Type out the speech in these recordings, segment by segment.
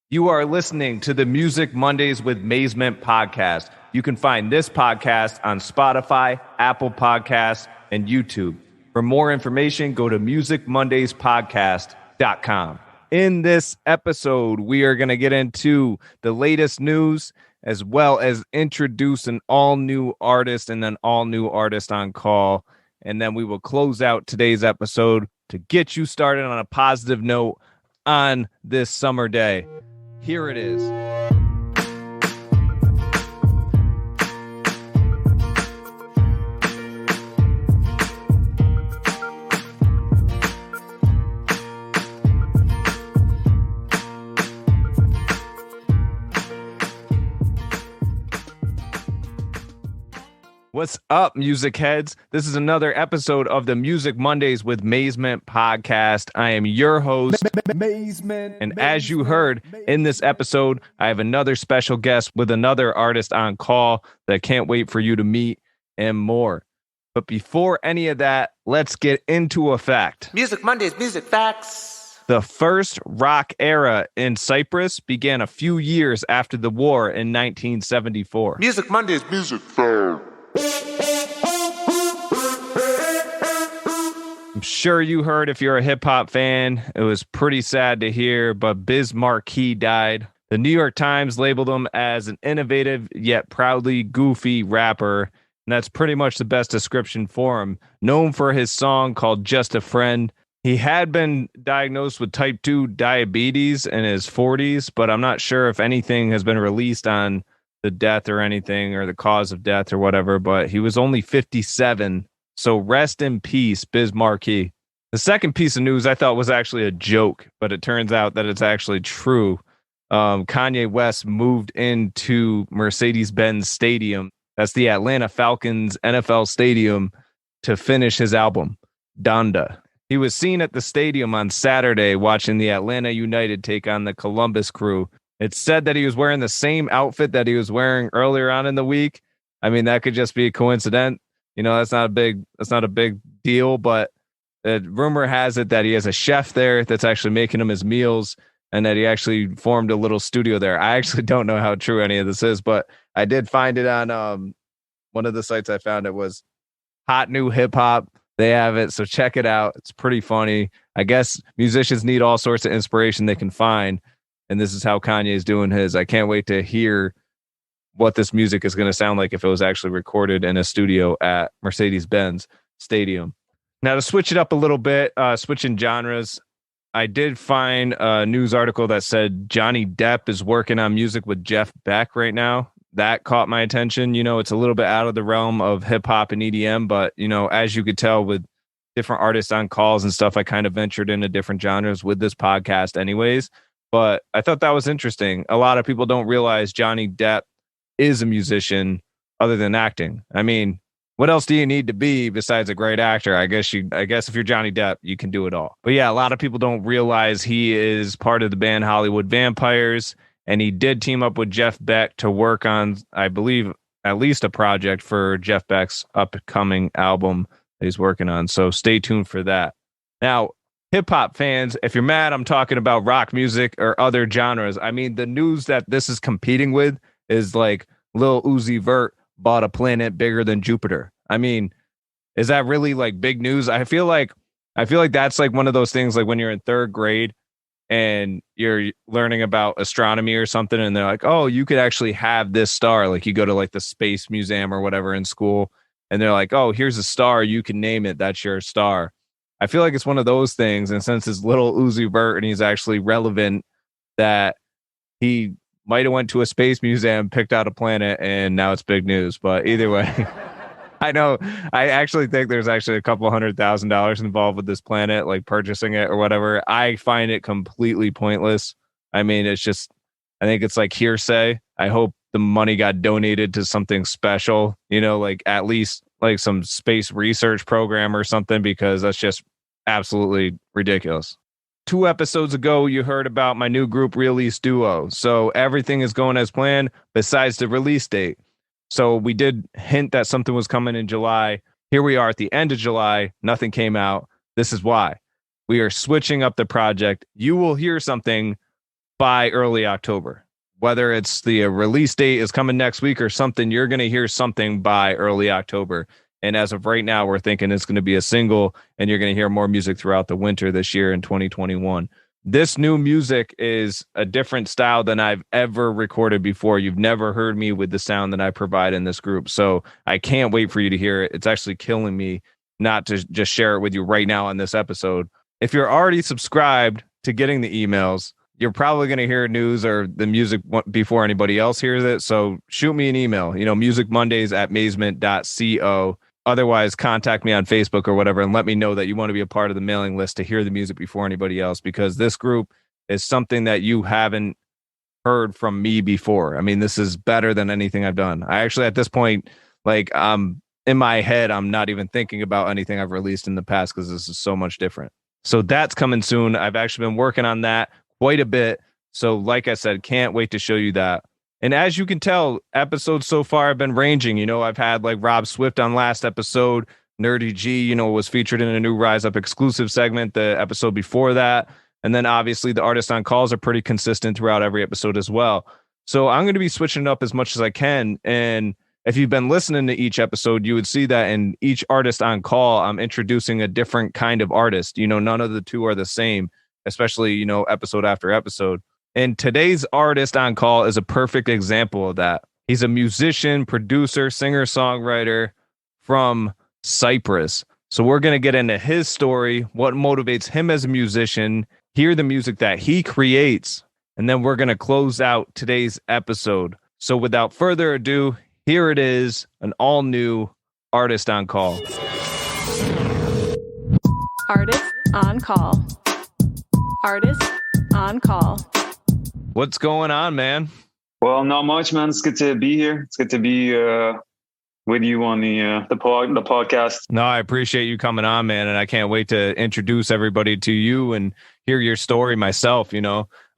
You are listening to the Music Mondays with Mazement podcast. You can find this podcast on Spotify, Apple Podcasts, and YouTube. For more information, go to musicmondayspodcast.com. In this episode, we are going to get into the latest news as well as introduce an all-new artist and an all-new artist on call. And then we will close out today's episode to get you started on a positive note on this summer day. Here it is. What's up, music heads? This is another episode of the Music Mondays with Mazement podcast. I am your host, and as you heard in this episode, I have another special guest with another artist on call that I can't wait for you to meet and more. But before any of that, let's get into a fact. Music Mondays, music facts. The first rock era in Cyprus began a few years after the war in 1974. Music Mondays, music facts. I'm sure you heard if you're a hip-hop fan. It was pretty sad to hear, but Biz Markie died. The New York Times labeled him as an innovative yet proudly goofy rapper, and that's pretty much the best description for him. Known for his song called Just a Friend. He had been diagnosed with type 2 diabetes in his 40s, but I'm not sure if anything has been released on the death or anything, or the cause of death or whatever, but he was only 57. So rest in peace, Biz Markie. The second piece of news I thought was actually a joke, but it turns out that it's actually true. Kanye West moved into Mercedes-Benz Stadium. That's the Atlanta Falcons NFL stadium to finish his album, Donda. He was seen at the stadium on Saturday watching the Atlanta United take on the Columbus Crew. It's said that he was wearing the same outfit that he was wearing earlier on in the week. I mean, that could just be a coincidence. You know, that's not a big deal, but the rumor has it that he has a chef there that's actually making him his meals, and that he actually formed a little studio there. I actually don't know how true any of this is, but I did find it on one of the sites I found. It was Hot New Hip Hop. They have it, so check it out. It's pretty funny. I guess musicians need all sorts of inspiration they can find, and this is how Kanye is doing his. I can't wait to hear what this music is going to sound like if it was actually recorded in a studio at Mercedes-Benz Stadium. Now, to switch it up a little bit, switching genres, I did find a news article that said Johnny Depp is working on music with Jeff Beck right now. That caught my attention. You know, it's a little bit out of the realm of hip-hop and EDM, but, you know, as you could tell with different artists on calls and stuff, I kind of ventured into different genres with this podcast anyways. But I thought that was interesting. A lot of people don't realize Johnny Depp is a musician other than acting. I mean, what else do you need to be besides a great actor? I guess if you're Johnny Depp, you can do it all. But yeah, a lot of people don't realize he is part of the band Hollywood Vampires, and he did team up with Jeff Beck to work on, I believe, at least a project for Jeff Beck's upcoming album that he's working on. So stay tuned for that. Now, hip-hop fans, if you're mad I'm talking about rock music or other genres, I mean, the news that this is competing with is like Lil Uzi Vert bought a planet bigger than Jupiter. I mean, is that really like big news? I feel like that's like one of those things like when you're in third grade and you're learning about astronomy or something, and they're like, oh, you could actually have this star. Like you go to like the space museum or whatever in school, and they're like, oh, here's a star, you can name it, that's your star. I feel like it's one of those things, and since it's Lil Uzi Vert and he's actually relevant, that he might have went to a space museum, picked out a planet, and now it's big news. But either way, I actually think there's actually a couple $100,000 involved with this planet, like purchasing it or whatever. I find it completely pointless. I mean, I think it's like hearsay. I hope the money got donated to something special, you know, like at least like some space research program or something, because that's just absolutely ridiculous. 2 episodes ago, you heard about my new group, Release Duo. So everything is going as planned besides the release date. So we did hint that something was coming in July. Here we are at the end of July. Nothing came out. This is why. We are switching up the project. You will hear something by early October. Whether it's the release date is coming next week or something, you're going to hear something by early October. And as of right now, we're thinking it's going to be a single, and you're going to hear more music throughout the winter this year in 2021. This new music is a different style than I've ever recorded before. You've never heard me with the sound that I provide in this group. So I can't wait for you to hear it. It's actually killing me not to just share it with you right now on this episode. If you're already subscribed to getting the emails, you're probably going to hear news or the music before anybody else hears it. So shoot me an email, musicmondays@mazement.co. Otherwise, contact me on Facebook or whatever and let me know that you want to be a part of the mailing list to hear the music before anybody else, because this group is something that you haven't heard from me before. I mean, this is better than anything I've done. I actually, at this point, in my head, I'm not even thinking about anything I've released in the past because this is so much different. So that's coming soon. I've actually been working on that quite a bit. So like I said, can't wait to show you that. And as you can tell, episodes so far have been ranging. I've had like Rob Swift on last episode. Nerdy G, was featured in a new Rise Up exclusive segment the episode before that. And then obviously the artists on calls are pretty consistent throughout every episode as well. So I'm going to be switching it up as much as I can. And if you've been listening to each episode, you would see that in each artist on call, I'm introducing a different kind of artist. None of the two are the same, especially, episode after episode. And today's artist on call is a perfect example of that. He's a musician, producer, singer, songwriter from Cyprus. So we're going to get into his story, what motivates him as a musician, hear the music that he creates, and then we're going to close out today's episode. So without further ado, here it is, an all-new artist on call. Artist on call. Artist on call. What's going on, man? Well, not much, man. It's good to be here. It's good to be with you on the podcast. No, I appreciate you coming on, man, and I can't wait to introduce everybody to you and hear your story myself.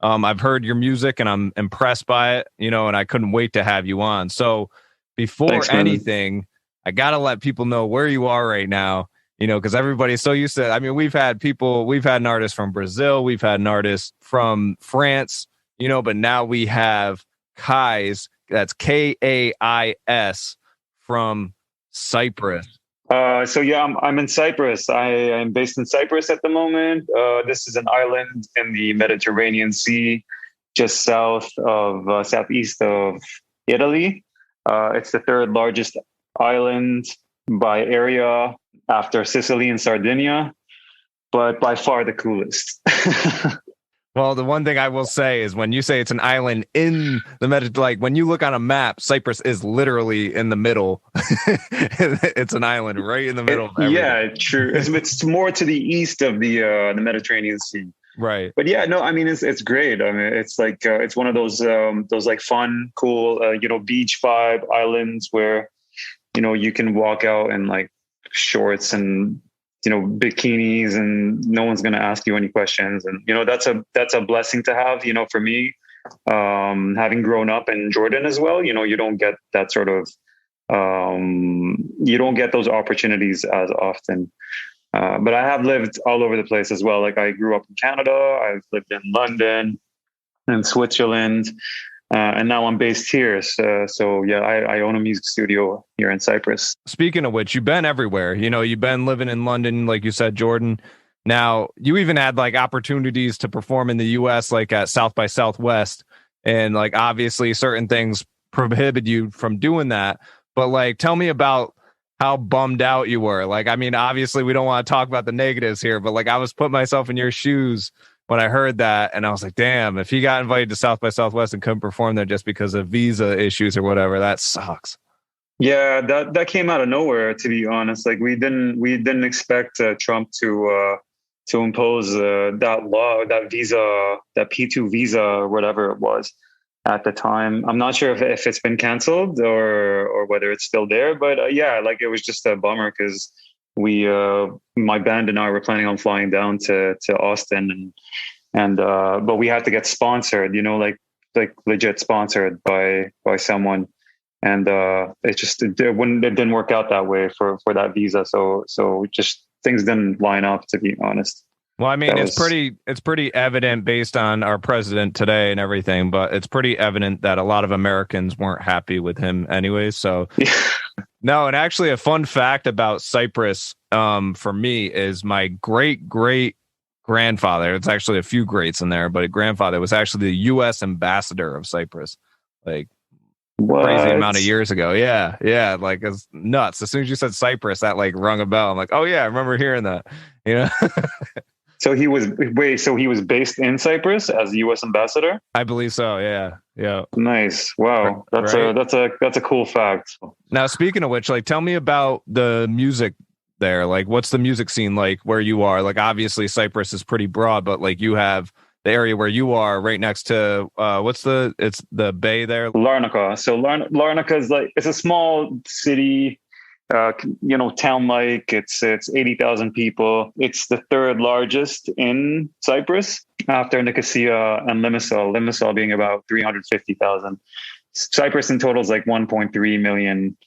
I've heard your music and I'm impressed by it. And I couldn't wait to have you on. So before anything, I gotta let people know where you are right now. Because everybody's so used to. I mean, we've had an artist from Brazil, we've had an artist from France. But now we have KAIS, that's KAIS, from Cyprus. I'm in Cyprus. I am based in Cyprus at the moment. This is an island in the Mediterranean Sea, just southeast of Italy. It's the third largest island by area after Sicily and Sardinia, but by far the coolest. Well, the one thing I will say is when you say it's an island in the Mediterranean, when you look on a map, Cyprus is literally in the middle. It's an island right in the middle. Yeah, true. It's more to the east of the Mediterranean Sea. Right. But yeah, no, I mean, it's great. I mean, it's like, it's one of those like fun, cool, beach vibe islands where, you can walk out in like shorts and, bikinis and no one's going to ask you any questions. And, that's a blessing to have, for me, having grown up in Jordan as well, you don't get that sort of, you don't get those opportunities as often. But I have lived all over the place as well. Like I grew up in Canada, I've lived in London and Switzerland, and now I'm based here. So yeah, I own a music studio here in Cyprus. Speaking of which, you've been everywhere. You've been living in London, like you said, Jordan. Now, you even had like opportunities to perform in the US, like at South by Southwest. And like, obviously certain things prohibit you from doing that. But like, tell me about how bummed out you were. Like, I mean, obviously we don't want to talk about the negatives here, but like I was putting myself in your shoes when I heard that, and I was like, damn, if he got invited to South by Southwest and couldn't perform there just because of visa issues or whatever, that sucks. Yeah, that came out of nowhere, to be honest. Like we didn't expect Trump to impose that law, that visa, that P2 visa or whatever it was at the time. I'm not sure if it's been canceled or whether it's still there, but yeah, like it was just a bummer because my band and I were planning on flying down to Austin and but we had to get sponsored, like legit sponsored by someone. And it didn't work out that way for that visa. So just things didn't line up, to be honest. Well, I mean, That it's was pretty evident based on our president today and everything, but it's pretty evident that a lot of Americans weren't happy with him anyway. So no, and actually a fun fact about Cyprus for me is my great grandfather. It's actually a few greats in there, but a grandfather was actually the US ambassador of Cyprus. Like crazy amount of what? years ago. Yeah, like it's nuts. As soon as you said Cyprus, that like rung a bell. I'm like, "Oh yeah, I remember hearing that." You know? So he was So he was based in Cyprus as U.S. ambassador. I believe so. Yeah. Nice. Wow. Right. That's a cool fact. Now, speaking of which, like, tell me about the music there. Like, what's the music scene like where you are? Like, obviously, Cyprus is pretty broad, but like, you have the area where you are right next to it's the bay there. Larnaca. So Larnaca is like, it's a small city, town like. It's 80,000 people. It's the third largest in Cyprus after Nicosia and Limassol. Limassol being about 350,000. Cyprus in total is like 1.3 million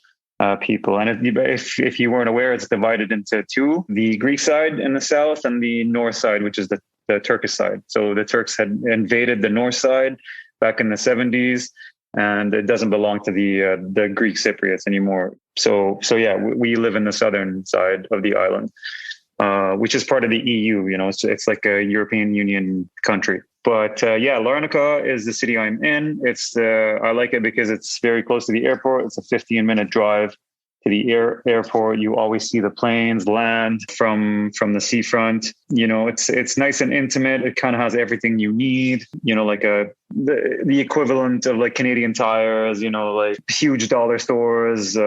people. And if you weren't aware, it's divided into two: the Greek side in the south and the north side, which is the Turkish side. So the Turks had invaded the north side back in the 70s, and it doesn't belong to the Greek Cypriots anymore. So yeah, we live in the southern side of the island, which is part of the EU. It's like a European Union country. But Larnaca is the city I'm in. I like it because it's very close to the airport. It's a 15-minute drive to the airport. You always see the planes land from the seafront. It's nice and intimate. It kind of has everything you need. Like the equivalent of like Canadian Tires. Like huge dollar stores.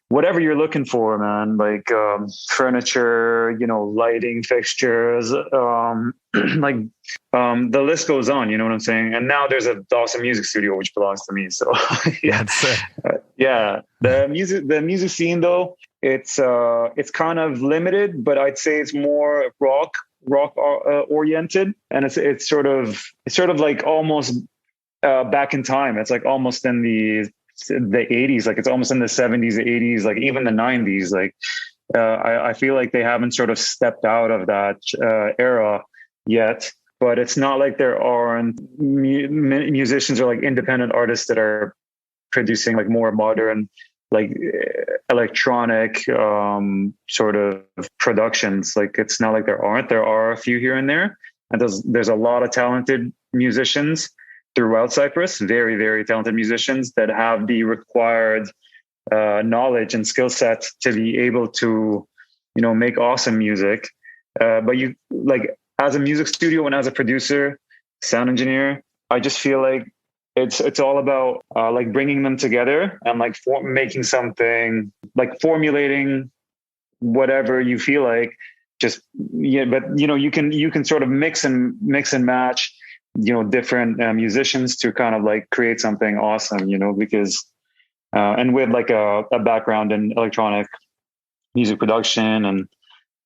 Whatever you're looking for, man, like furniture, lighting fixtures, the list goes on, you know what I'm saying? And now there's an awesome music studio, which belongs to me. So yeah, the music scene though, it's kind of limited, but I'd say it's more rock oriented. And it's sort of like almost back in time. It's like almost in the 80s, like it's almost in the 70s, 80s, like even the 90s. Like I feel like they haven't sort of stepped out of that era yet, but it's not like there aren't musicians or like independent artists that are producing like more modern, like electronic sort of productions. Like it's not like there are a few here and there, and there's a lot of talented musicians throughout Cyprus, very, very talented musicians that have the required knowledge and skill set to be able to, make awesome music. But you like as a music studio and as a producer, sound engineer, I just feel like it's all about like bringing them together and like making something, like formulating whatever you feel like. But you can sort of mix and match different musicians to kind of like create something awesome, because and with like a background in electronic music production and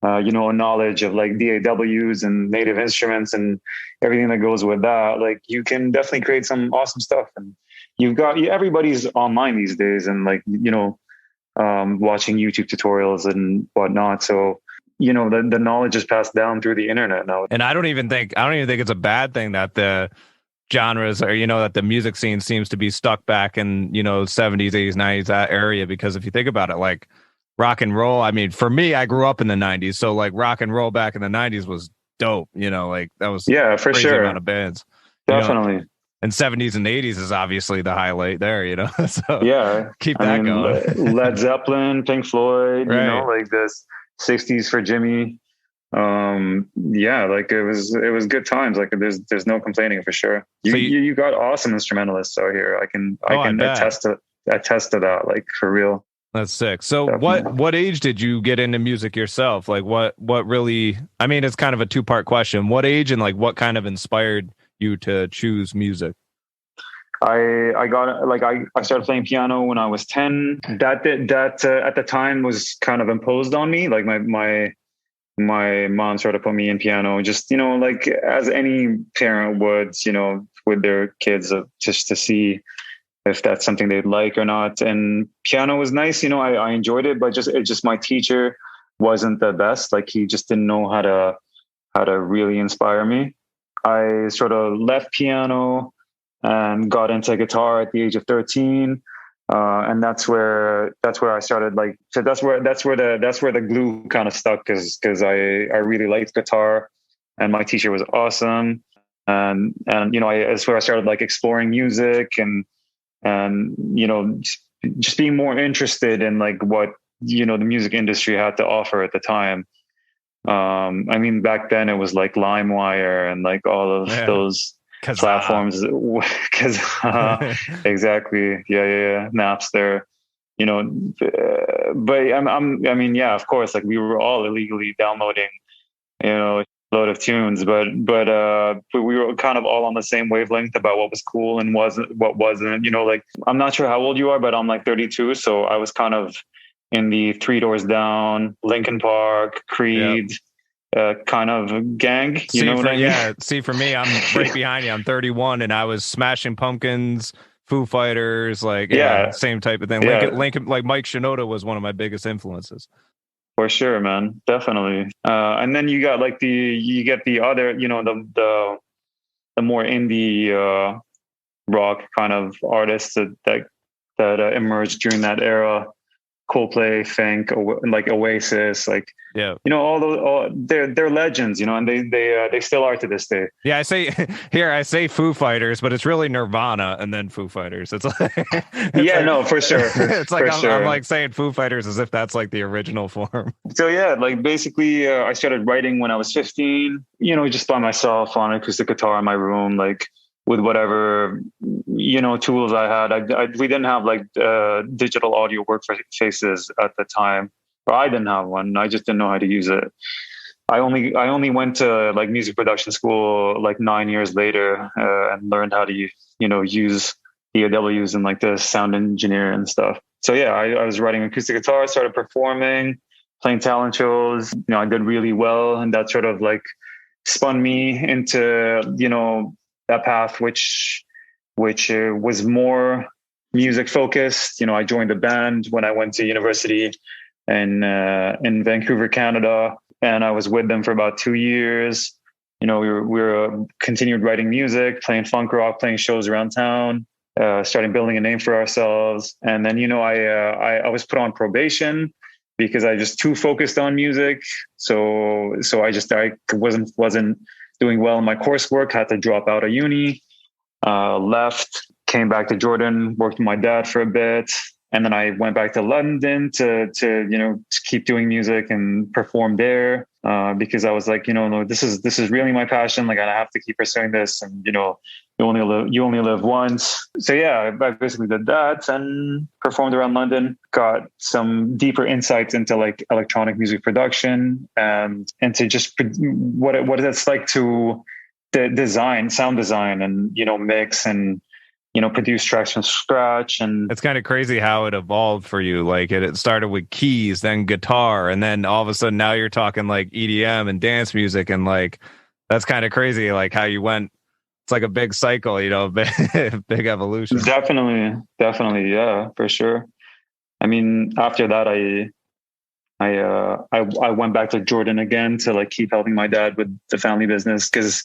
a knowledge of like DAWs and native instruments and everything that goes with that, like you can definitely create some awesome stuff. And everybody's online these days and like watching YouTube tutorials and whatnot, so the knowledge is passed down through the internet now. And I don't even think it's a bad thing that the genres or, that the music scene seems to be stuck back in, 70s, 80s, 90s, that area. Because if you think about it, like rock and roll, I mean, for me, I grew up in the 90s. So like rock and roll back in the 90s was dope, like that was for crazy sure amount of bands. Definitely. And 70s and 80s is obviously the highlight there, so yeah, keep that going. Led Zeppelin, Pink Floyd, right. Like this 60s for Jimmy. Like it was good times. Like there's no complaining for sure. You got awesome instrumentalists out here. I can attest to that, like for real. That's sick. So Definitely. what age did you get into music yourself? Like what really, I mean, it's kind of a two-part question. What age and like what kind of inspired you to choose music? I started playing piano when I was 10. That at the time was kind of imposed on me. Like my mom sort of put me in piano, just, like as any parent would, with their kids, just to see if that's something they'd like or not. And piano was nice. I enjoyed it, but just my teacher wasn't the best. Like he just didn't know how how to really inspire me. I sort of left piano and got into guitar at the age of 13. And that's where I started, like, so that's where the glue kind of stuck, because I really liked guitar and my teacher was awesome. And that's where I started like exploring music and just being more interested in like what, the music industry had to offer at the time. I mean, back then it was like LimeWire and like all of those platforms, because exactly. Yeah. Napster, but I mean, yeah, of course, like we were all illegally downloading, a load of tunes, but we were kind of all on the same wavelength about what was cool and what wasn't, like, I'm not sure how old you are, but I'm like 32. So I was kind of in the Three Doors Down, Linkin Park, Creed, kind of gang. See, for me, I'm right behind you. I'm 31, and I was Smashing Pumpkins, Foo Fighters, like same type of thing. Yeah. Lincoln, like Mike Shinoda was one of my biggest influences. For sure, man, definitely. And then you get the other, the more indie rock kind of artists that emerged during that era. Coldplay, Fink, like Oasis, like all those, they're legends, and they still are to this day. Yeah, I say Foo Fighters, but it's really Nirvana and then Foo Fighters. It's like for sure. It's like I'm like saying Foo Fighters as if that's like the original form. So yeah, like basically, I started writing when I was 15. Just by myself on acoustic guitar in my room, like, with whatever, tools I had. We didn't have like digital audio workspaces at the time, or I didn't have one. I just didn't know how to use it. I only went to like music production school like 9 years later and learned how to use DAWs and like the sound engineer and stuff. So yeah, I was writing acoustic guitar, started performing, playing talent shows. I did really well, and that sort of like spun me into that path, which was more music focused. I joined a band when I went to university in Vancouver, Canada, and I was with them for about 2 years. We were continued writing music, playing funk rock, playing shows around town, starting building a name for ourselves. And then I was put on probation because I just too focused on music. So I wasn't doing well in my coursework, had to drop out of uni, left, came back to Jordan, worked with my dad for a bit. And then I went back to London to keep doing music and perform there, because I was like, no, this is really my passion. Like, I have to keep pursuing this. And, you only live once. So yeah, I basically did that and performed around London, got some deeper insights into like electronic music production and to just what it's like to sound design and, mix and, produce tracks from scratch. And it's kind of crazy how it evolved for you. Like it started with keys, then guitar, and then all of a sudden now you're talking like EDM and dance music. And like, that's kind of crazy. Like how you went, it's like a big cycle, big evolution. Definitely. Yeah, for sure. I mean, after that, I went back to Jordan again to like keep helping my dad with the family business. Cause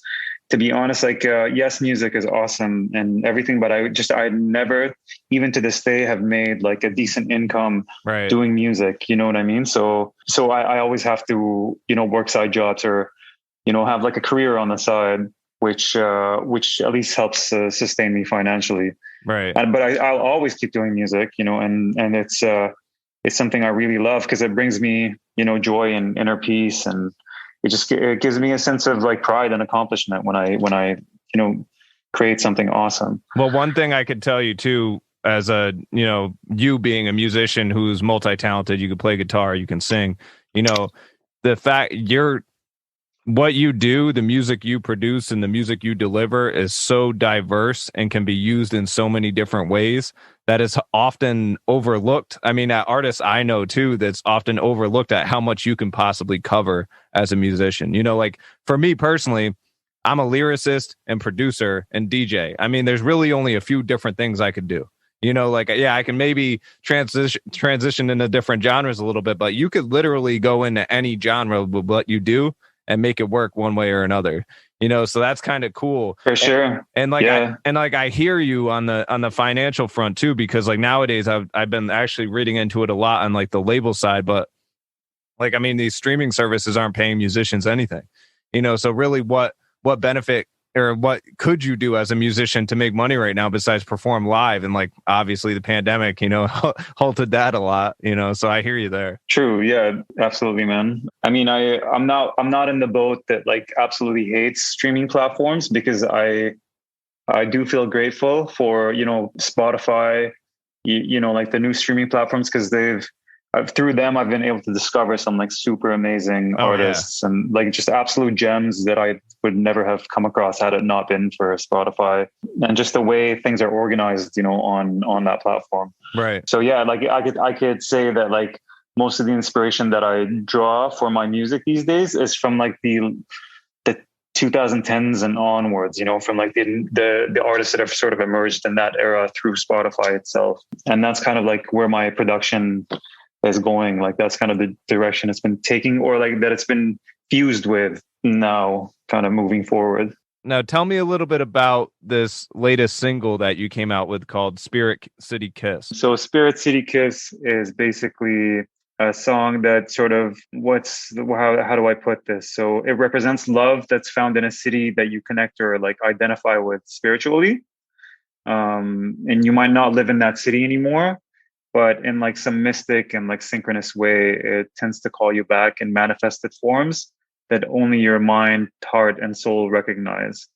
to be honest, like, yes, music is awesome and everything, but I never, even to this day, have made like a decent income doing music. You know what I mean? So I always have to, work side jobs or, have like a career on the side, which at least helps sustain me financially. Right. But I'll always keep doing music, and it's something I really love because it brings me, joy and inner peace. And it gives me a sense of like pride and accomplishment when I create something awesome. Well, one thing I could tell you too, as you being a musician who's multi-talented, you can play guitar, you can sing, the fact what you do, the music you produce and the music you deliver is so diverse and can be used in so many different ways that is often overlooked. I mean, artists I know too, that's often overlooked at how much you can possibly cover as a musician. Like for me personally, I'm a lyricist and producer and DJ. I mean, there's really only a few different things I could do. I can maybe transition into different genres a little bit, but you could literally go into any genre with what you do and make it work one way or another. So that's kind of cool. For sure. And I hear you on the financial front too, because like nowadays I've been actually reading into it a lot on like the label side, but like, I mean, these streaming services aren't paying musicians anything, so really what benefit or what could you do as a musician to make money right now besides perform live? And like, obviously the pandemic, halted that a lot, so I hear you there. True. Yeah, absolutely, man. I mean, I'm not in the boat that like absolutely hates streaming platforms, because I do feel grateful for, Spotify, like the new streaming platforms, because through them, I've been able to discover some like super amazing artists and like just absolute gems that I would never have come across had it not been for Spotify and just the way things are organized, on that platform. Right. So yeah, like I could say that like most of the inspiration that I draw for my music these days is from like the 2010s and onwards, from like the artists that have sort of emerged in that era through Spotify itself. And that's kind of like where my production is going. Like that's kind of the direction it's been taking, or like that it's been fused with now, kind of moving forward. Now tell me a little bit about this latest single that you came out with called Spirit City Kiss. So Spirit City Kiss is basically a song that sort of how do I put this? So it represents love that's found in a city that you connect or like identify with spiritually. And you might not live in that city anymore, but in like some mystic and like synchronous way, it tends to call you back in manifested forms that only your mind, heart, and soul recognize,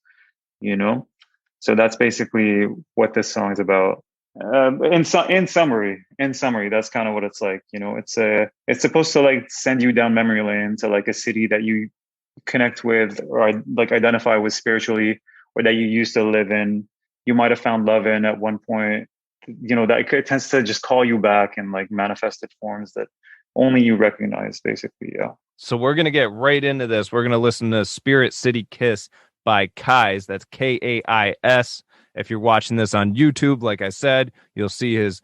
So that's basically what this song is about. In summary, that's kind of what it's like. It's supposed to like send you down memory lane to like a city that you connect with or like identify with spiritually, or that you used to live in. You might have found love in at one point. That it tends to just call you back in like manifested forms that only you recognize, basically. Yeah. So we're going to get right into this. We're going to listen to Spirit City Kiss by KAIS. That's KAIS. If you're watching this on YouTube, like I said, you'll see his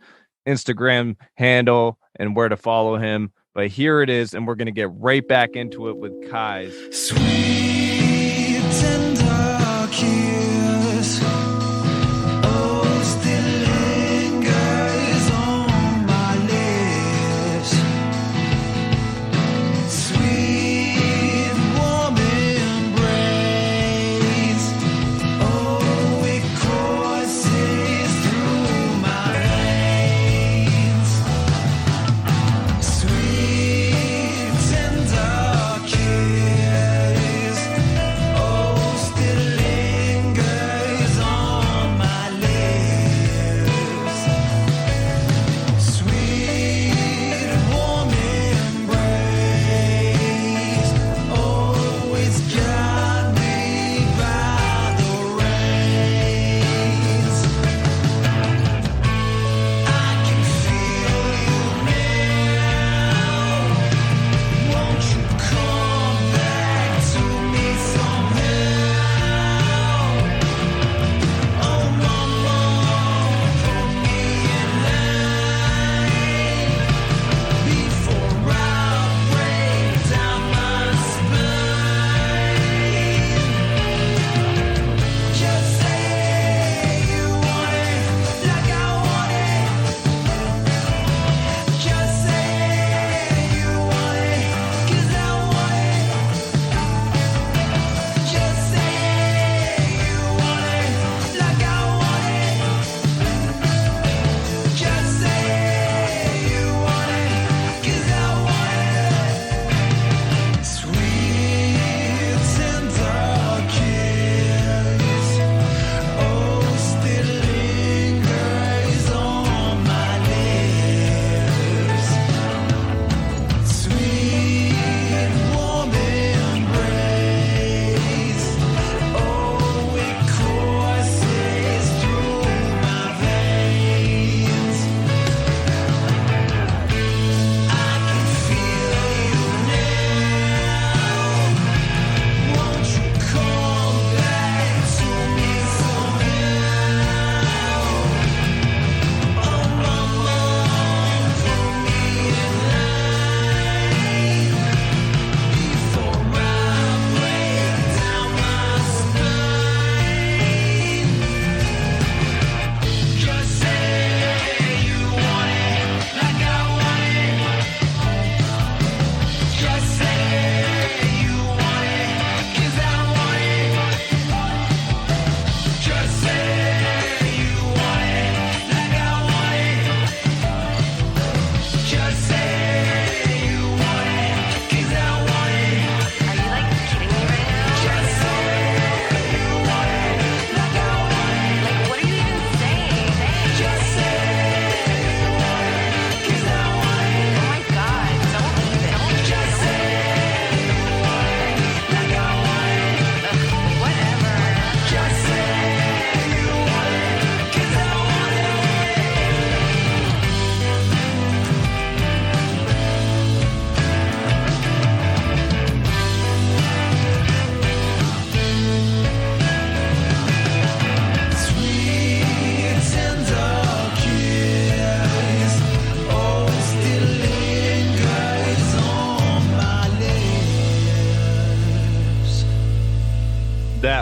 Instagram handle and where to follow him. But here it is, and we're going to get right back into it with KAIS. Sweet tender kiss.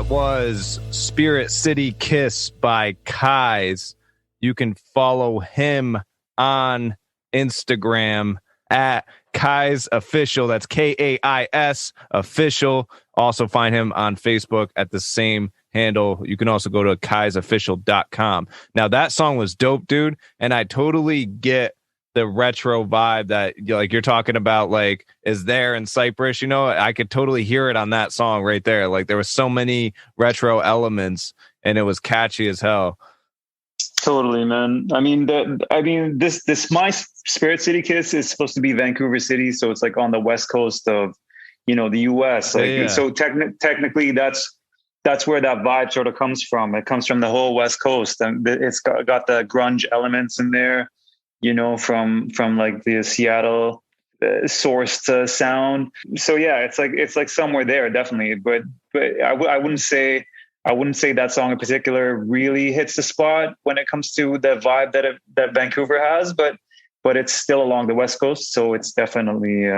was Spirit City Kiss by KAIS. You can follow him on Instagram at KAIS Official. That's KAIS Official. Also find him on Facebook at the same handle. You can also go to kaisofficial.com. Now, that song was dope, dude. And I totally get the retro vibe that like you're talking about, like, is there in Cyprus. You know, I could totally hear it on that song right there. Like, there was so many retro elements and it was catchy as hell. Totally, man. I mean, this my Spirit City Kiss is supposed to be Vancouver City, so it's like on the west coast of, the U.S. Like, Yeah. So technically, that's where that vibe sort of comes from. It comes from the whole west coast, and it's got the grunge elements in there, from like the Seattle sourced sound. So yeah, it's like somewhere there, definitely. But I wouldn't say that song in particular really hits the spot when it comes to the vibe that Vancouver has, but it's still along the West Coast. So it's definitely,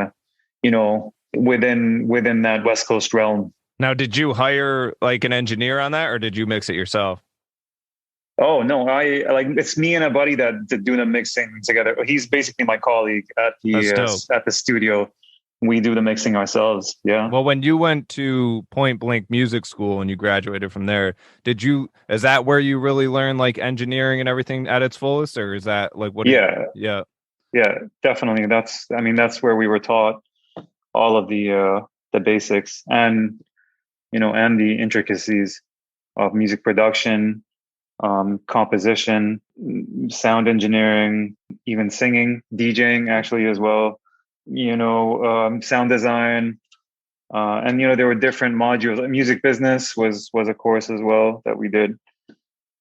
within that West Coast realm. Now, did you hire like an engineer on that, or did you mix it yourself? Oh no, it's me and a buddy that do the mixing together. He's basically my colleague at the studio. We do the mixing ourselves. Yeah. Well, when you went to Point Blank Music School and you graduated from there, is that where you really learned like engineering and everything at its fullest, or is that like what? Yeah. Yeah, Definitely. That's where we were taught all of the basics and the intricacies of music production, composition, sound engineering, even singing, DJing actually as well. Sound design, and there were different modules. Music business was a course as well that we did.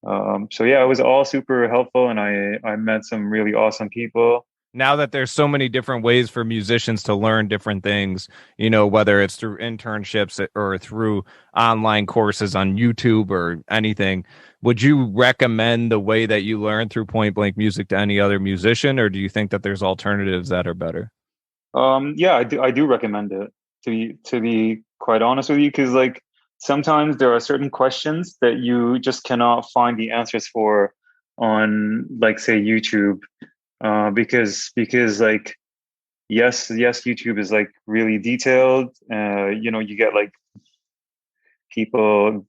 So yeah, it was all super helpful, and I met some really awesome people. Now that there's so many different ways for musicians to learn different things, whether it's through internships or through online courses on YouTube or anything, would you recommend the way that you learn through Point Blank Music to any other musician, or do you think that there's alternatives that are better? Yeah, I do recommend it, to be quite honest with you, because like sometimes there are certain questions that you just cannot find the answers for on, like, say, YouTube, because like yes, YouTube is like really detailed. You get like people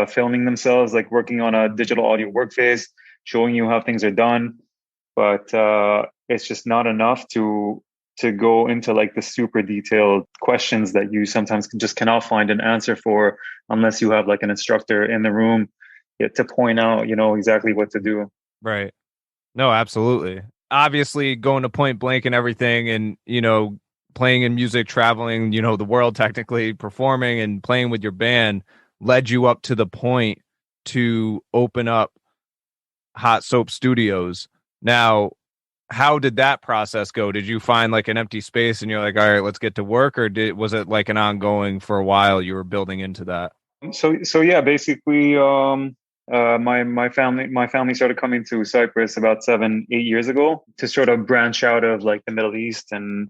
filming themselves, like working on a digital audio workface, showing you how things are done, but it's just not enough to go into like the super detailed questions that you sometimes just cannot find an answer for unless you have like an instructor in the room to point out, exactly what to do. Right. No, absolutely. Obviously, going to Point Blank and everything, and, playing in music, traveling, the world, technically performing and playing with your band led you up to the point to open up Hot Soap Studios. Now, how did that process go? Did you find like an empty space and you're like, all right, let's get to work? Or was it like an ongoing for a while you were building into that? So yeah, basically, my family started coming to Cyprus about 7-8 years ago to sort of branch out of like the Middle East and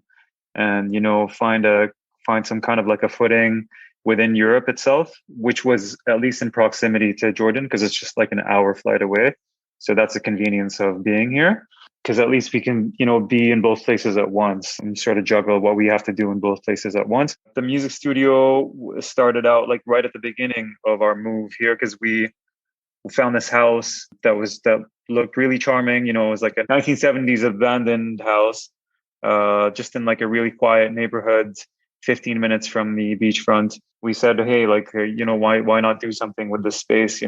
find some kind of like a footing within Europe itself, which was at least in proximity to Jordan, because it's just like an hour flight away. So that's the convenience of being here, because at least we can, be in both places at once and sort of juggle what we have to do in both places at once. The music studio started out like right at the beginning of our move here, because we found this house that looked really charming. It was like a 1970s abandoned house, just in like a really quiet neighborhood, 15 minutes from the beachfront. We said, hey, like, why not do something with this space?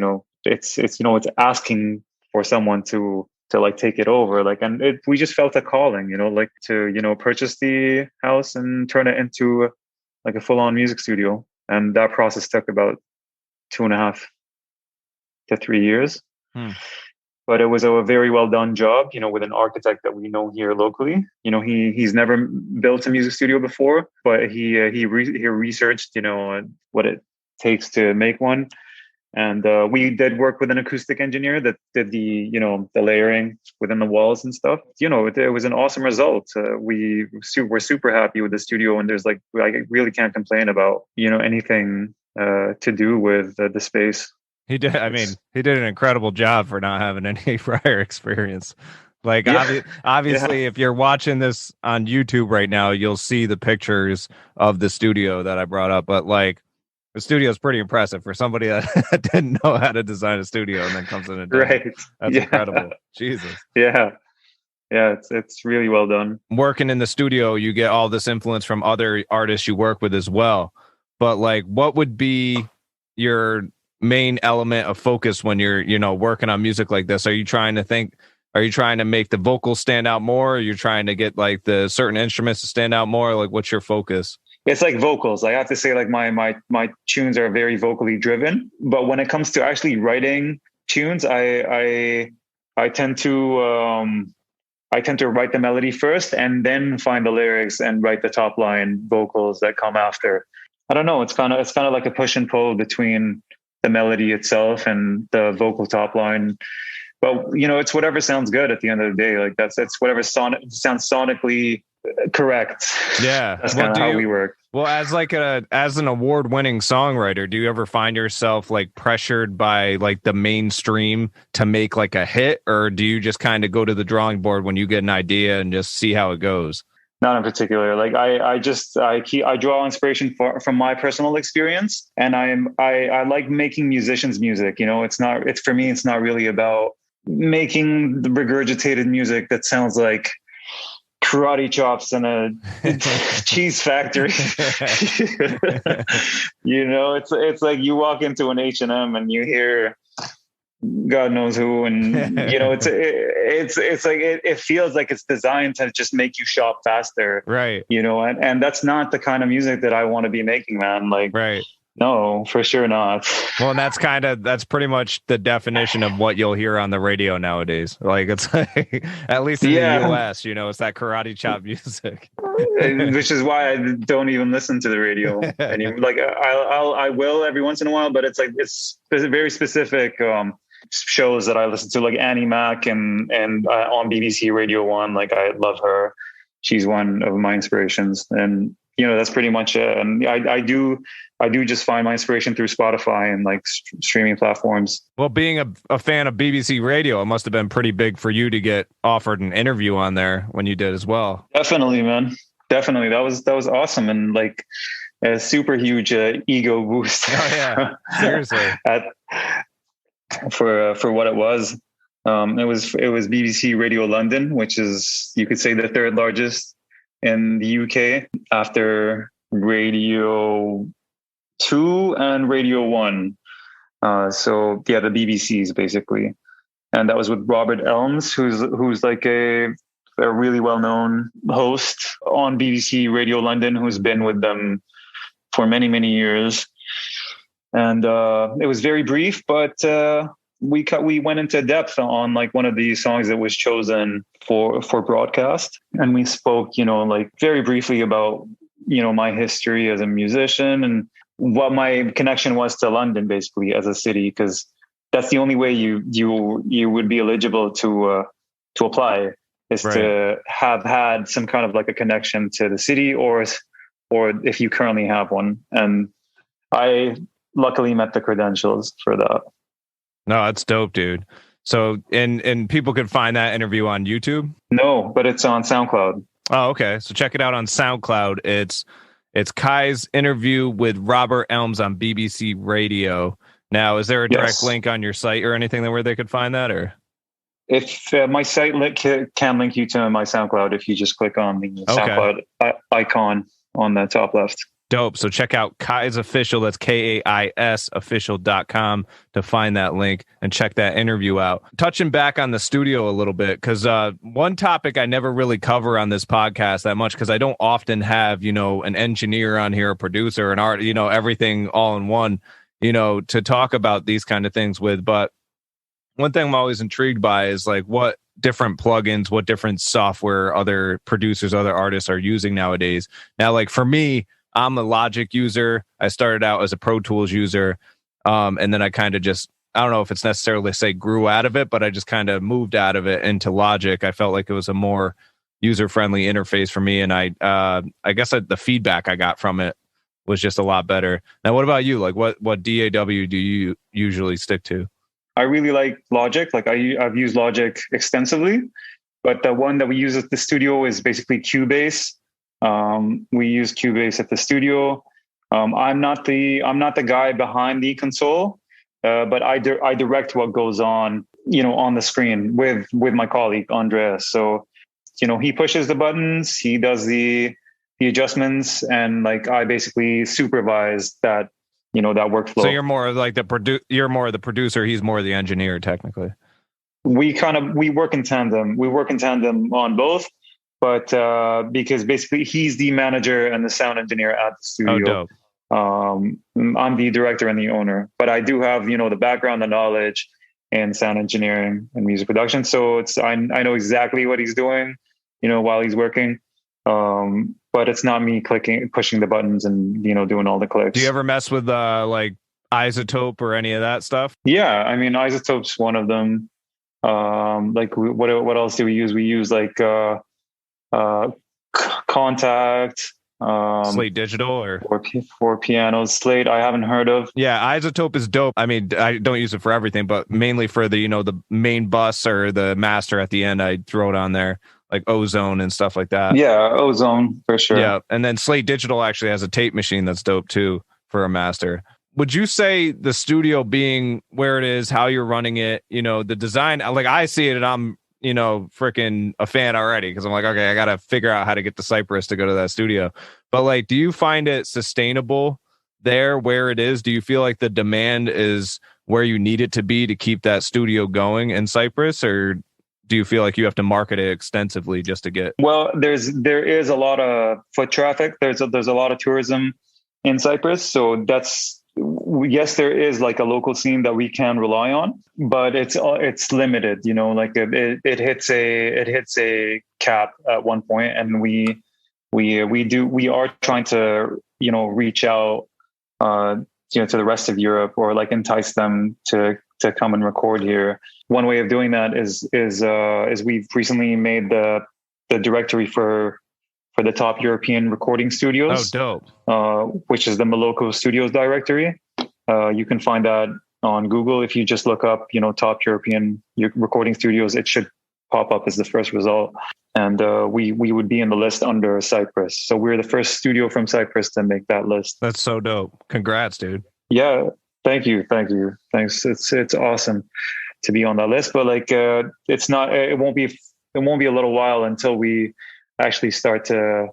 It's asking for someone to like take it over. Like, and we just felt a calling, like to, purchase the house and turn it into like a full on music studio. And that process took about 2.5 to 3 years. But it was a very well done job, with an architect that we know here locally. He's never built a music studio before, but he researched, what it takes to make one. And we did work with an acoustic engineer that did the layering within the walls and stuff. It was an awesome result. We're super happy with the studio, and there's like, I really can't complain about, anything to do with the space. He did. I mean, he did an incredible job for not having any prior experience. Like, Yeah. obviously, if you're watching this on YouTube right now, you'll see the pictures of the studio that I brought up. But like, the studio is pretty impressive for somebody that didn't know how to design a studio and then comes in and does it. Right. That's Yeah. incredible. Jesus. Yeah. Yeah, it's really well done. Working in the studio, you get all this influence from other artists you work with as well. But like, what would be your main element of focus when you're, working on music like this? Are you trying to make the vocals stand out more? Or you're trying to get like the certain instruments to stand out more? Like, what's your focus? It's like vocals. I have to say, like my tunes are very vocally driven. But when it comes to actually writing tunes, I tend to write the melody first and then find the lyrics and write the top line vocals that come after. I don't know. It's kind of like a push and pull between the melody itself and the vocal top line. But it's whatever sounds good at the end of the day. Like that's whatever sounds sonically correct. Yeah, That's kind of how we work. Well, as an award-winning songwriter, do you ever find yourself like pressured by like the mainstream to make like a hit, or do you just kind of go to the drawing board when you get an idea and just see how it goes? Not in particular. Like I draw inspiration from my personal experience, and I like making musicians' music. It's for me. It's not really about making the regurgitated music that sounds like karate chops in a cheese factory. It's like you walk into an H&M and you hear God knows who, and it's like it feels like it's designed to just make you shop faster, right? And that's not the kind of music that I want to be making, man. Like, right? No, for sure not. Well, and that's pretty much the definition of what you'll hear on the radio nowadays. Like, it's like, at least in the US, it's that karate chop music. Which is why I don't even listen to the radio anymore. Like I will every once in a while, but it's very specific shows that I listen to, like Annie Mac and on BBC Radio 1. Like, I love her. She's one of my inspirations, and that's pretty much it. And I do just find my inspiration through Spotify and like streaming platforms. Well, being a fan of BBC Radio, it must have been pretty big for you to get offered an interview on there when you did as well. Definitely, man. Definitely. That was awesome. And like a super huge ego boost. Oh yeah. Seriously. For what it was. It was BBC Radio London, which is, you could say, the third largest in the UK after Radio 2 and Radio 1. So yeah, the BBC's basically. And that was with Robert Elms, who's like a really well-known host on BBC Radio London, who's been with them for many, many years. And it was very brief, but we went into depth on like one of the songs that was chosen for broadcast. And we spoke, like very briefly about, my history as a musician and what my connection was to London, basically, as a city, because that's the only way you would be eligible to apply, is right, to have had some kind of like a connection to the city, or if you currently have one. And I luckily met the credentials for that. No, that's dope, dude. So, and people could find that interview on YouTube? No, but it's on SoundCloud. Oh, okay. So check it out on SoundCloud. It's KAIS interview with Robert Elms on BBC Radio. Now, is there a direct link on your site or anything where they could find that? Or if my site can link you to my SoundCloud if you just click on the SoundCloud icon on the top left. Dope. So check out KAIS Official. That's KAIS official.com to find that link and check that interview out. Touching back on the studio a little bit, because one topic I never really cover on this podcast that much, because I don't often have, an engineer on here, a producer, an art, everything all in one, to talk about these kind of things with. But one thing I'm always intrigued by is like what different plugins, what different software other producers, other artists are using nowadays. Now, like for me, I'm a Logic user. I started out as a Pro Tools user. And then I kind of just, I don't know if it's necessarily say grew out of it, but I just kind of moved out of it into Logic. I felt like it was a more user-friendly interface for me. And I guess the feedback I got from it was just a lot better. Now, what about you? Like, what DAW do you usually stick to? I really like Logic. Like I've used Logic extensively, but the one that we use at the studio is basically Cubase. We use Cubase at the studio. I'm not the guy behind the console, but I direct what goes on, on the screen with my colleague Andreas. So, he pushes the buttons, he does the adjustments, and like I basically supervise that, that workflow. So you're more like you're more the producer, he's more the engineer technically. We work in tandem. We work in tandem on both, but because basically he's the manager and the sound engineer at the studio. Oh, dope. I'm the director and the owner, but I do have, the background, the knowledge in sound engineering and music production. So I know exactly what he's doing, while he's working. But it's not me pushing the buttons and, doing all the clicks. Do you ever mess with like Isotope or any of that stuff? Yeah. I mean, Isotope's one of them. Like what else do we use? We use like, Contact, Slate Digital or pianos. Slate I haven't heard of. Yeah, Isotope is dope. I mean, I don't use it for everything, but mainly for the the main bus or the master at the end. I throw it on there, like Ozone and stuff like that. Yeah, Ozone for sure. Yeah, and then Slate Digital actually has a tape machine that's dope too for a master. Would you say the studio being where it is, how you're running it, the design, like I see it and I'm freaking a fan already because I'm like, okay, I got to figure out how to get to Cyprus to go to that studio. But like, do you find it sustainable there where it is? Do you feel like the demand is where you need it to be to keep that studio going in Cyprus? Or do you feel like you have to market it extensively just to get? Well, there is a lot of foot traffic. There's a lot of tourism in Cyprus. So yes, there is like a local scene that we can rely on, but it's limited, like it hits a cap at one point, and we are trying to, reach out, to the rest of Europe or like entice them to come and record here. One way of doing that is we've recently made the directory for the top European recording studios. Oh, dope. Which is the Moloko Studios directory. You can find that on Google. If you just look up, top European recording studios, it should pop up as the first result. And we would be in the list under Cyprus. So we're the first studio from Cyprus to make that list. That's so dope. Congrats, dude. Yeah. Thank you. Thanks. It's awesome to be on that list, but like, it won't be a little while until we actually start to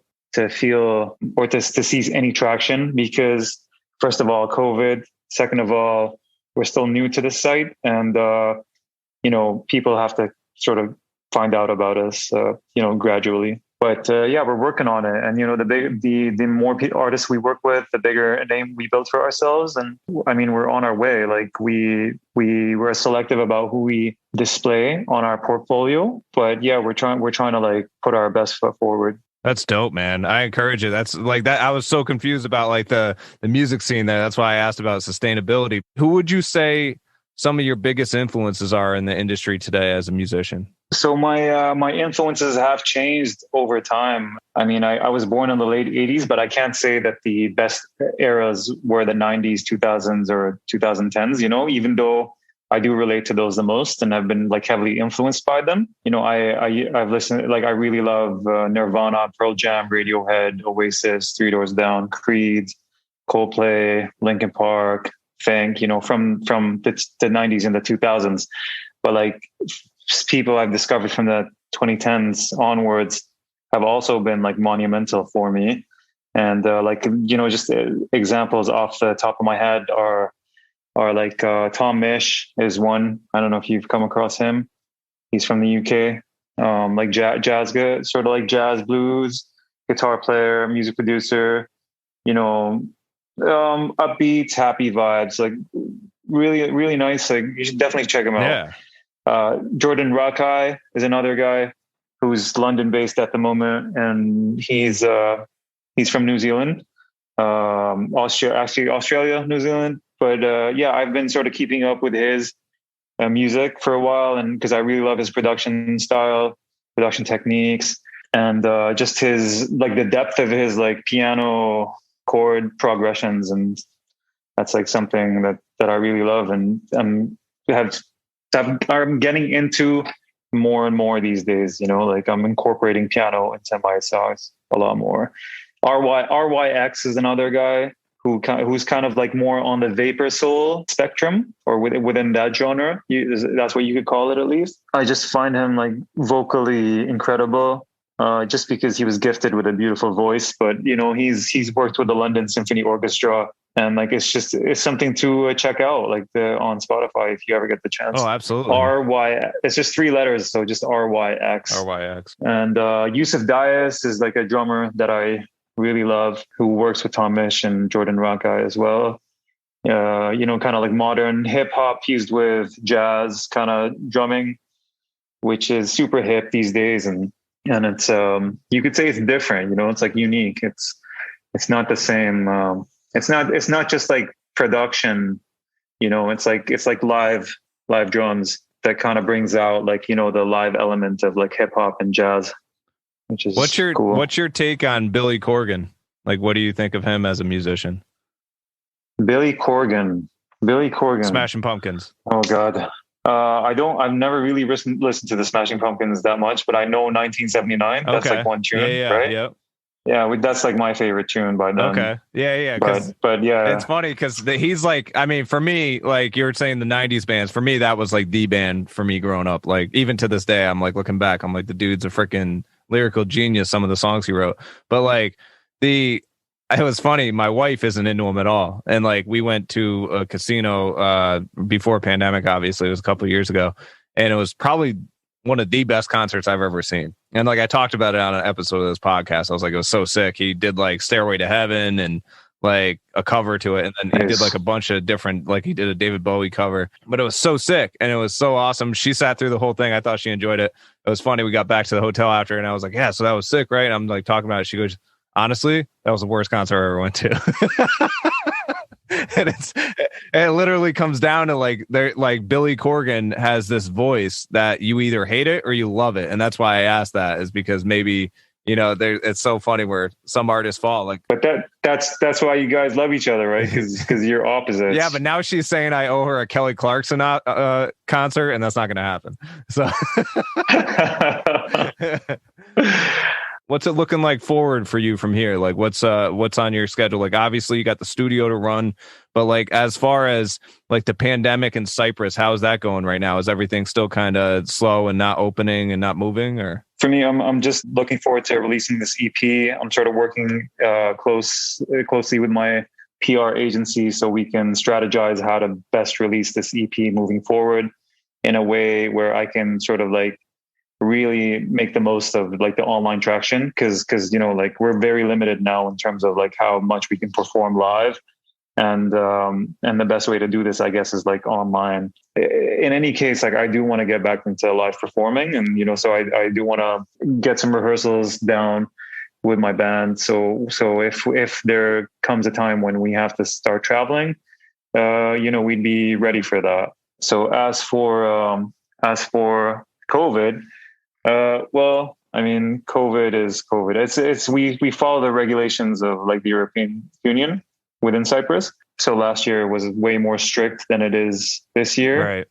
feel or to see any traction, because first of all, COVID, second of all, we're still new to this site, and people have to sort of find out about us gradually. But we're working on it, and the more artists we work with, the bigger name we build for ourselves. And I mean, we're on our way. Like we're selective about who we display on our portfolio, but yeah, we're trying to like put our best foot forward. That's dope, man. I encourage it. That's like that. I was so confused about like the music scene there. That's why I asked about sustainability. Who would you say some of your biggest influences are in the industry today as a musician? So my influences have changed over time. I mean, I was born in the late 80s, but I can't say that the best eras were the 90s, 2000s, or 2010s, even though I do relate to those the most and I've been like heavily influenced by them. I've listened, like I really love Nirvana, Pearl Jam, Radiohead, Oasis, Three Doors Down, Creed, Coldplay, Linkin Park, Fink, from the 90s and the 2000s. But like people I've discovered from the 2010s onwards have also been like monumental for me. And just examples off the top of my head are like Tom Misch is one. I don't know if you've come across him. He's from the UK. Like jazz, sort of like jazz blues, guitar player, music producer, upbeat, happy vibes, like really, really nice. Like you should definitely check him out. Yeah. Jordan Rakai is another guy who's London based at the moment. And he's from New Zealand, Australia, New Zealand. But I've been sort of keeping up with his music for a while, and because I really love his production style, production techniques, and just his like the depth of his like piano chord progressions, and that's like something that I really love, and I'm getting into more and more these days. Like I'm incorporating piano into my songs a lot more. RYX is another guy who's kind of like more on the vapor soul spectrum, or within that genre. That's what you could call it, at least. I just find him like vocally incredible. Just because he was gifted with a beautiful voice, but he's worked with the London Symphony Orchestra, and like it's something to check out, like on Spotify if you ever get the chance. Oh, absolutely. It's just 3 letters, so just RYX. RYX. And Yusuf Dias is like a drummer that I really love, who works with Tom Misch and Jordan Rankai as well. Kind of like modern hip hop fused with jazz kind of drumming, which is super hip these days, and it's you could say it's different. It's like unique. It's not the same. It's not just like production. It's like live drums that kind of brings out like the live element of like hip hop and jazz, which is cool. What's your take on Billy Corgan? Like, what do you think of him as a musician? Billy Corgan, Smashing Pumpkins. Oh God. I've never really listened to the Smashing Pumpkins that much, but I know 1979. That's like one tune, right? Yep. Yeah, that's like my favorite tune by them. Okay. Yeah. But yeah, it's funny because he's like, I mean, for me, like you were saying, the '90s bands. For me, that was like the band for me growing up. Like even to this day, I'm like looking back, I'm like, the dude's a freaking lyrical genius. Some of the songs he wrote, but like it was funny. My wife isn't into him at all. And like, we went to a casino before pandemic, obviously. It was a couple of years ago. And it was probably one of the best concerts I've ever seen. And like, I talked about it on an episode of this podcast. I was like, it was so sick. He did like Stairway to Heaven and like a cover to it. And then he did like a bunch of different, like he did a David Bowie cover, but it was so sick. And it was so awesome. She sat through the whole thing. I thought she enjoyed it. It was funny. We got back to the hotel after and I was like, yeah, so that was sick. Right. And I'm like talking about it. She goes, honestly, that was the worst concert I ever went to. And it literally comes down to like Billy Corgan has this voice that you either hate it or you love it. And that's why I asked that, is because maybe, it's so funny where some artists fall like, but that's why you guys love each other, right? Because you're opposites. Yeah. But now she's saying I owe her a Kelly Clarkson concert, and that's not going to happen. So what's it looking like forward for you from here? Like what's on your schedule? Like obviously you got the studio to run, but like as far as like the pandemic in Cyprus, how's that going right now? Is everything still kind of slow and not opening and not moving? Or for me, I'm just looking forward to releasing this EP. I'm sort of working closely with my PR agency so we can strategize how to best release this EP moving forward in a way where I can sort of like really make the most of like the online traction, because like we're very limited now in terms of like how much we can perform live, and the best way to do this, I guess, is like online. In any case, like I do want to get back into live performing, and so I do want to get some rehearsals down with my band, so if there comes a time when we have to start traveling, we'd be ready for that. So as for COVID, well, I mean, COVID is COVID. We follow the regulations of like the European Union within Cyprus. So last year was way more strict than it is this year.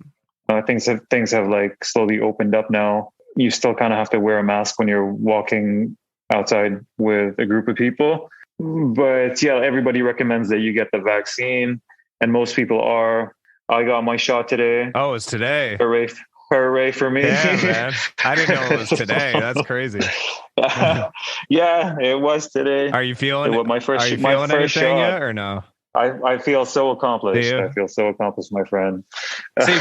Right. Things have like slowly opened up now. You still kind of have to wear a mask when you're walking outside with a group of people. But yeah, everybody recommends that you get the vaccine, and most people are. I got my shot today. Oh, it's today. Hooray for me. Yeah, man. I didn't know it was today. That's crazy. Yeah, it was today. Are you feeling it? My first anything shot. Yet or no? I feel so accomplished. I feel so accomplished, my friend. See,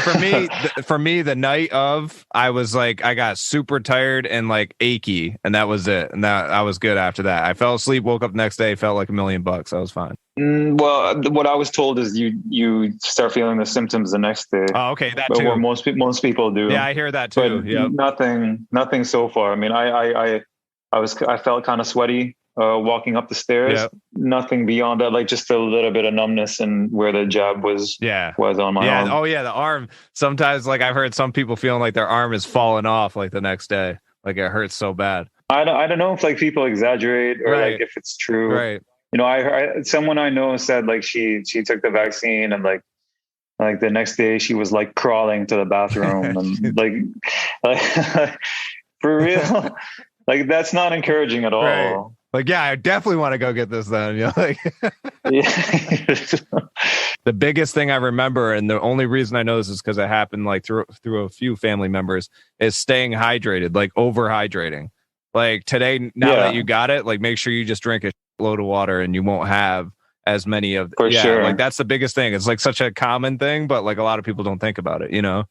for me, the night of, I was like, I got super tired and like achy, and that was it. And that I was good after that. I fell asleep, woke up the next day, felt like $1 million. I was fine. Well, what I was told is you start feeling the symptoms the next day. Oh, okay, that too. Or most people do. Yeah, I hear that too. Yeah, nothing so far. I mean, I felt kind of sweaty walking up the stairs. Yep. Nothing beyond that, like just a little bit of numbness and where the jab was on my arm. Oh yeah, the arm. Sometimes, like I've heard some people feeling like their arm is falling off like the next day, like it hurts so bad. I don't know if like people exaggerate or like if it's true. Right. You know, someone I know said like she took the vaccine and like the next day she was like crawling to the bathroom and like for real, like that's not encouraging at all. Right. Like, yeah, I definitely want to go get this then. You know, like the biggest thing I remember, and the only reason I know this is because it happened like through a few family members, is staying hydrated, like overhydrating. Like today, now that you got it, like make sure you just drink a load of water and you won't have as many of sure. Like that's the biggest thing. It's like such a common thing, but like a lot of people don't think about it, you know?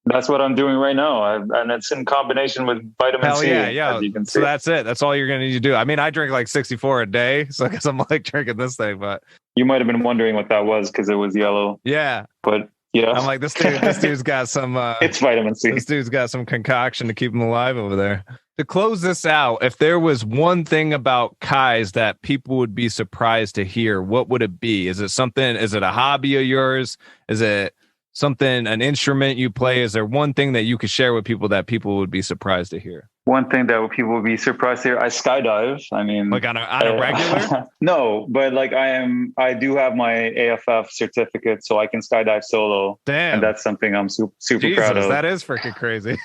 That's what I'm doing right now. And it's in combination with vitamin C. Yeah. As you can see. So that's it. That's all you're going to need to do. I mean, I drink like 64 a day. So I guess I'm like drinking this thing, but you might have been wondering what that was because it was yellow. Yeah. But yeah, I'm like, this dude's got some, it's vitamin C. This dude's got some concoction to keep him alive over there. To close this out, if there was one thing about KAIS that people would be surprised to hear, what would it be? Is it a hobby of yours? Is it something, an instrument you play? Is there one thing that you could share with people that people would be surprised to hear? One thing that people would be surprised to hear, I skydive. I mean, like on a regular? No, but like I do have my AFF certificate, so I can skydive solo. Damn. And that's something I'm super Jesus, proud of. That is freaking crazy.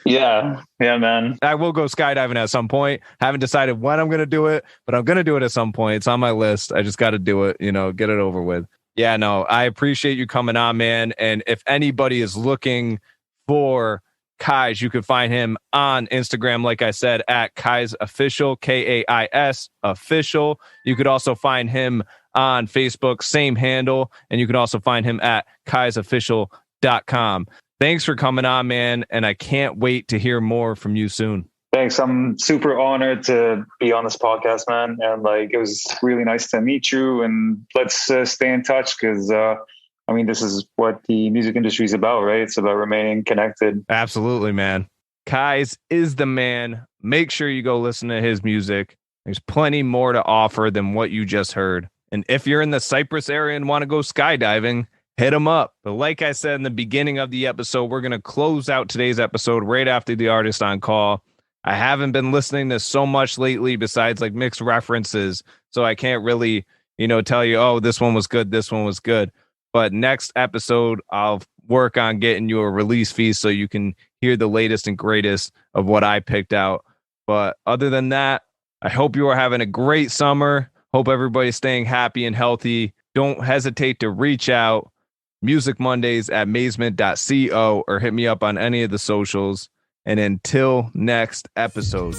Yeah, man. I will go skydiving at some point. Haven't decided when I'm going to do it, but I'm going to do it at some point. It's on my list. I just got to do it, get it over with. Yeah, no, I appreciate you coming on, man. And if anybody is looking for KAIS, you can find him on Instagram, like I said, at KAIS Official, KAIS Official. You could also find him on Facebook, same handle. And you can also find him at KAISofficial.com. Thanks for coming on, man. And I can't wait to hear more from you soon. Thanks. I'm super honored to be on this podcast, man. And like, it was really nice to meet you. And let's stay in touch because, I mean, this is what the music industry is about, right? It's about remaining connected. Absolutely, man. KAIS is the man. Make sure you go listen to his music. There's plenty more to offer than what you just heard. And if you're in the Cyprus area and want to go skydiving, hit him up. But like I said in the beginning of the episode, we're going to close out today's episode right after the artist on call. I haven't been listening to so much lately besides like mixed references. So I can't really, tell you, oh, this one was good. This one was good. But next episode, I'll work on getting you a release fee so you can hear the latest and greatest of what I picked out. But other than that, I hope you are having a great summer. Hope everybody's staying happy and healthy. Don't hesitate to reach out. Music Mondays at mazement.co or hit me up on any of the socials. And until next episode.